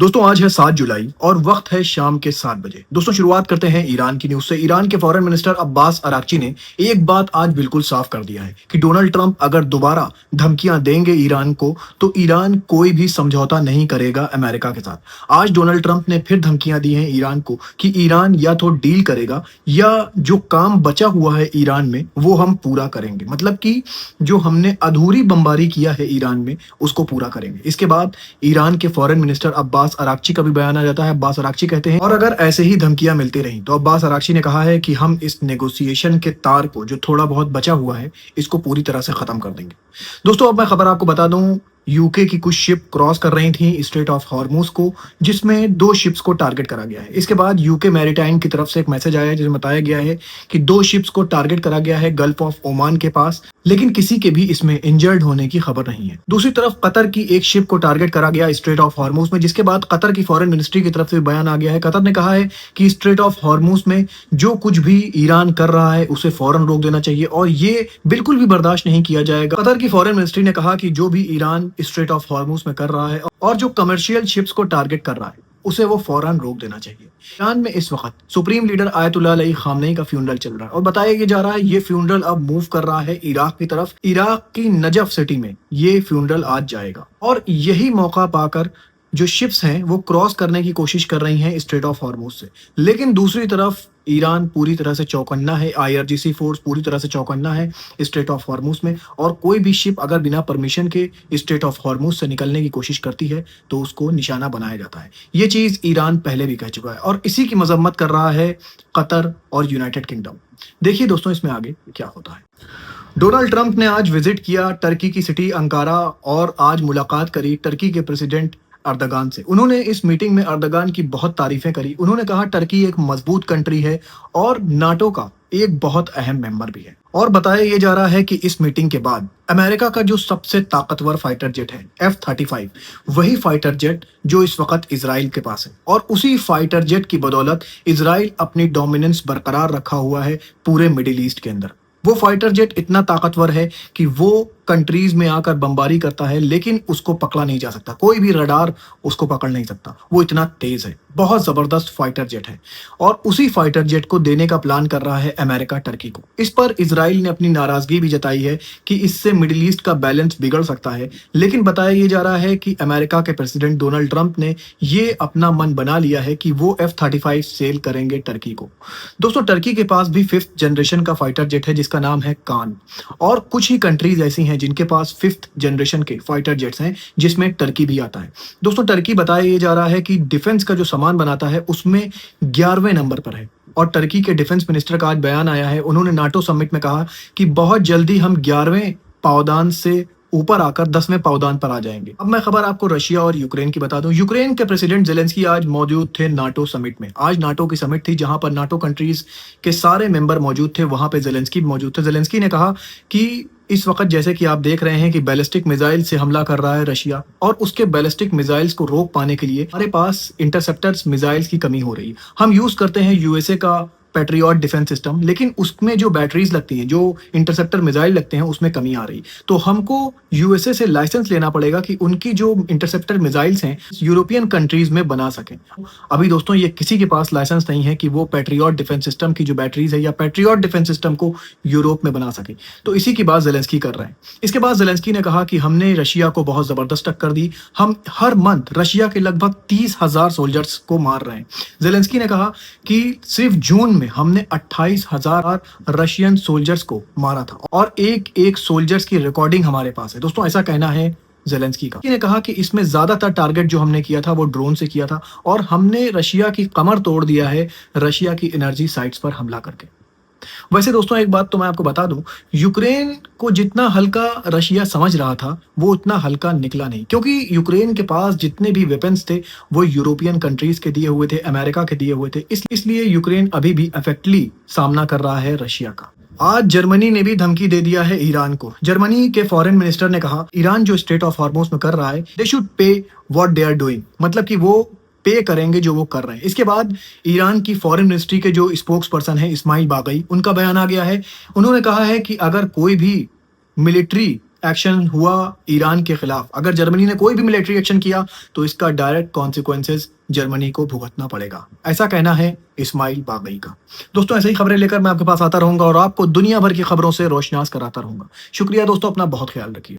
दोस्तों आज है 7 जुलाई और वक्त है शाम के 7 बजे। दोस्तों शुरुआत करते हैं ईरान की न्यूज से। ईरान के फॉरेन मिनिस्टर अब्बास अराक्ची ने एक बात आज बिल्कुल साफ कर दिया है कि डोनाल्ड ट्रंप अगर दोबारा धमकियां देंगे ईरान को तो ईरान कोई भी समझौता नहीं करेगा अमेरिका के साथ। आज डोनाल्ड ट्रंप ने फिर धमकियां दी हैं ईरान को कि ईरान या तो डील करेगा या जो काम बचा हुआ है ईरान में वो हम पूरा करेंगे। मतलब कि जो हमने अधूरी बमबारी किया है ईरान में उसको पूरा करेंगे। इसके बाद ईरान के फॉरेन मिनिस्टर अब्बास अराक्ची का भी बयान आ जाता है। अब्बास अराक्ची कहते हैं और अगर ऐसे ही धमकियां मिलती रहीं तो अब्बास अराक्ची ने कहा है कि हम इस नेगोशिएशन के तार को जो थोड़ा बहुत बचा हुआ है इसको पूरी तरह से खत्म कर देंगे। दोस्तों अब मैं खबर आपको बता दूं, यूके की कुछ शिप क्रॉस कर रही थी स्ट्रेट ऑफ हॉर्मुज को, जिसमें 2 शिप्स को टारगेट करा गया है। इसके बाद यूके मैरीटाइम की तरफ से एक मैसेज आया है जिसमें बताया गया है कि 2 शिप्स को टारगेट करा गया है गल्फ ऑफ ओमान के पास, लेकिन किसी के भी इसमें इंजर्ड होने की खबर नहीं है। दूसरी तरफ कतर की एक शिप को टारगेट करा गया स्ट्रेट ऑफ हॉर्मुज में, जिसके बाद कतर की फॉरेन मिनिस्ट्री की तरफ से बयान आ गया है। कतर ने कहा है कि स्ट्रेट ऑफ हॉर्मुज में जो कुछ भी ईरान कर रहा है उसे फौरन रोक देना चाहिए और ये बिल्कुल भी बर्दाश्त नहीं किया जाएगा। कतर की फॉरेन मिनिस्ट्री ने कहा कि जो भी ईरान स्ट्रेट ऑफ हॉर्मुज में कर रहा है और जो कमर्शियल शिप्स को टारगेट कर रहा है उसे वो फौरन रोक देना चाहिए। ईरान में इस वक्त supreme leader Ayatollah Ali Khamenei का फ्यूनरल चल रहा है और बताया जा रहा है ये फ्यूनरल अब मूव कर रहा है इराक की तरफ। इराक की नजफ सिटी में ये फ्यूनरल आज जाएगा और यही मौका पाकर जो शिप्स हैं वो क्रॉस करने की कोशिश कर रही हैं स्ट्रेट ऑफ हॉर्मुज से। लेकिन दूसरी तरफ ईरान पूरी तरह से चौकन्ना है, IRGC फोर्स पूरी तरह से चौकन्ना है स्ट्रेट ऑफ हॉर्मुज में, और कोई भी शिप अगर बिना परमिशन के स्ट्रेट ऑफ हॉर्मुज से निकलने की कोशिश करती है तो उसको निशाना बनाया जाता है। ये चीज ईरान पहले भी कह चुका है और इसी की मजम्मत कर रहा है कतर और यूनाइटेड किंगडम। देखिए दोस्तों इसमें आगे क्या होता है। डोनाल्ड ट्रंप ने आज विजिट किया टर्की की सिटी अंकारा और आज मुलाकात करी टर्की के प्रेसिडेंट अर्दगान से। उन्होंने इस मीटिंग में अर्दगान की बहुत तारीफें करी। उन्होंने कहा टर्की एक मजबूत कंट्री है और नाटो का एक बहुत अहम मेंबर भी है। और बताया ये जा रहा है कि इस मीटिंग के बाद अमेरिका का जो सबसे ताकतवर फाइटर जेट है F-35, वही फाइटर जेट जो इस वक्त इजराइल के पास है, और उसी फाइटर जेट की बदौलत इजराइल अपनी डोमिनेंस बरकरार रखा हुआ है पूरे मिडिल ईस्ट के अंदर। वो फाइटर जेट इतना ताकतवर है कि वो कंट्रीज में आकर बमबारी करता है लेकिन उसको पकड़ा नहीं जा सकता, कोई भी रडार उसको पकड़ नहीं सकता, वो इतना तेज है। बहुत जबरदस्त फाइटर जेट है और उसी फाइटर जेट को देने का प्लान कर रहा है अमेरिका टर्की को। इस पर इजराइल ने अपनी नाराजगी भी जताई है कि इससे मिडिल ईस्ट का बैलेंस बिगड़ सकता है। लेकिन बताया ये जा रहा है कि अमेरिका के प्रेसिडेंट डोनाल्ड ट्रंप ने ये अपना मन बना लिया है कि वो F-35 सेल करेंगे टर्की को। दोस्तों टर्की के पास भी 5th जनरेशन का फाइटर जेट है जिसका नाम है कान, और कुछ ही कंट्रीज ऐसी हैं जिनके पास 5th जनरेशन के फाइटर जेट्स हैं जिसमें टर्की भी आता है। दोस्तों टर्की बताया ये जा रहा है कि डिफेंस का जो सामान बनाता है उसमें 11वें नंबर पर है, और टर्की के डिफेंस मिनिस्टर का आज बयान आया है। उन्होंने नाटो समिट में कहा कि बहुत जल्दी हम 11वें पावदान से ऊपर आकर 10वें पावदान पर आ जाएंगे। अब मैं खबर आपको रशिया और यूक्रेन की बता दूं। यूक्रेन के प्रेसिडेंट जेलेंस्की आज मौजूद थे नाटो समिट में। आज नाटो की समिट थी जहां पर नाटो कंट्रीज के सारे मेंबर मौजूद थे, वहां पे जेलेंस्की भी मौजूद थे। जेलेंस्की ने कहा कि इस वक्त जैसे कि आप देख रहे हैं कि बैलिस्टिक मिसाइल से हमला कर रहा है रशिया, और उसके बैलिस्टिक मिसाइल्स को रोक पाने के लिए हमारे पास इंटरसेप्टर्स मिसाइल्स की कमी हो रही है। हम यूज करते हैं यूएसए का पैट्रियट डिफेंस सिस्टम, लेकिन उसमें जो बैटरीज लगती हैं, जो इंटरसेप्टर मिसाइल लगते हैं, उसमें कमी आ रही। तो हमको यूएसए से लाइसेंस लेना पड़ेगा कि उनकी जो इंटरसेप्टर मिसाइल्स हैं यूरोपियन कंट्रीज में बना सकें। अभी दोस्तों ये किसी के पास लाइसेंस नहीं है कि वो पैट्रियट डिफेंस सिस्टम की जो बैटरीज है या पैट्रियट डिफेंस सिस्टम को यूरोप में बना सके। तो इसी की बात जेलेंस्की कर रहे हैं। इसके बाद जेलेंस्की ने कहा कि हमने रशिया को बहुत जबरदस्त टक्कर दी, हम हर मंथ रशिया के लगभग 30,000 सोल्जर्स को मार रहे हैं। जेलेंस्की ने कहा कि सिर्फ जून में हमने 28,000 रशियन सोल्जर्स को मारा था और एक एक सोल्जर्स की रिकॉर्डिंग हमारे पास है। दोस्तों ऐसा कहना है जेलेंस्की का। ने कहा कि इसमें ज्यादातर टारगेट जो हमने किया था वो ड्रोन से किया था और हमने रशिया की कमर तोड़ दिया है रशिया की एनर्जी साइट्स पर हमला करके। वैसे दोस्तों एक बात तो मैं आपको बता दूं, यूक्रेन को जितना हल्का रशिया समझ रहा था वो उतना हल्का निकला नहीं, क्योंकि यूक्रेन के पास जितने भी वेपन्स थे वो यूरोपियन कंट्रीज के दिए हुए थे, अमेरिका के दिए हुए थे। इसलिए यूक्रेन अभी भी इफेक्टली सामना कर रहा है रशिया का। आज जर्मनी ने भी धमकी दे दिया है ईरान को। जर्मनी के फॉरेन मिनिस्टर ने कहा ईरान जो स्ट्रेट ऑफ हॉर्मुज में कर रहा है they should pay what they are doing, मतलब कि वो पे करेंगे जो वो कर रहे हैं। इसके बाद ईरान की फॉरेन मिनिस्ट्री के जो स्पोक्स पर्सन है इस्माइल बागई, उनका बयान आ गया है। उन्होंने कहा है कि अगर कोई भी मिलिट्री एक्शन हुआ ईरान के खिलाफ, अगर जर्मनी ने कोई भी मिलिट्री एक्शन किया तो इसका डायरेक्ट कॉन्सिक्वेंसेस जर्मनी को भुगतना पड़ेगा। ऐसा कहना है इस्माइल बागई का। दोस्तों ऐसे ही खबरें लेकर मैं आपके पास आता रहूंगा और आपको दुनिया भर की खबरों से रोशनास कराता रहूंगा। शुक्रिया दोस्तों, अपना बहुत ख्याल रखिए।